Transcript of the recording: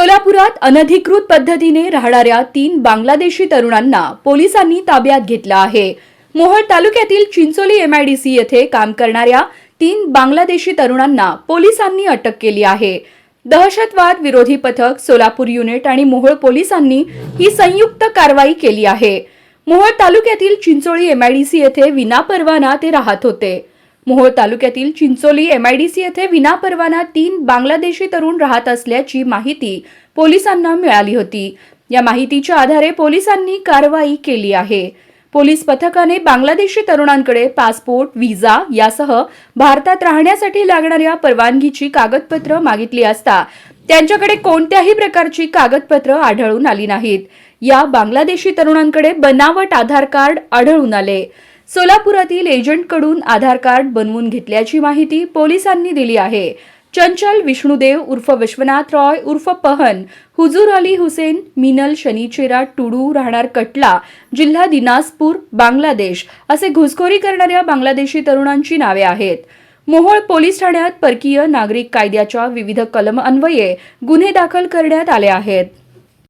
सोलापुरात अनधिकृत पद्धतीने राहणाऱ्या 3 बांगलादेशी तरुणांना पोलिसांनी ताब्यात घेतलं आहे। मोहोळ तालुक्यातील चिंचोली एमआयडीसी येथे काम करणाऱ्या 3 बांगलादेशी तरुणांना पोलिसांनी अटक केली आहे। दहशतवाद विरोधी पथक, सोलापूर युनिट आणि मोहोळ पोलिसांनी ही संयुक्त कारवाई केली आहे। मोहोळ तालुक्यातील चिंचोली एमआयडीसी येथे विनापरवाना ते राहत होते। मोहोळ तालुक्यातील चिंचोली एमआयडीसी येथे विनापरवाना 3 बांगलादेशी तरुण राहत असल्याची माहिती पोलिसांना मिळाली होती। या माहितीच्या आधारे पोलिसांनी कारवाई केली आहे। पोलीस पथकाने बांगलादेशी तरुणांकडे पासपोर्ट, व्हिसा यासह भारतात राहण्यासाठी लागणाऱ्या परवानगीची कागदपत्र मागितली असता त्यांच्याकडे कोणत्याही प्रकारची कागदपत्र आढळून आली नाहीत। या बांगलादेशी तरुणांकडे बनावट आधार कार्ड आढळून आले। सोलापुरातील एजंटकडून आधार कार्ड बनवून घेतल्याची माहिती पोलिसांनी दिली आहे। चंचल विष्णुदेव उर्फ विश्वनाथ रॉय उर्फ पहन, हुजूर अली हुसेन, मिनल शनिचेरा टुडू राहणार कटला, जिल्हा दिनाजपूर, बांगलादेश असे घुसखोरी करणाऱ्या बांगलादेशी तरुणांची नावे आहेत। मोहोळ पोलीस ठाण्यात परकीय नागरिक कायद्याच्या विविध कलम अन्वये गुन्हे दाखल करण्यात आले आहेत।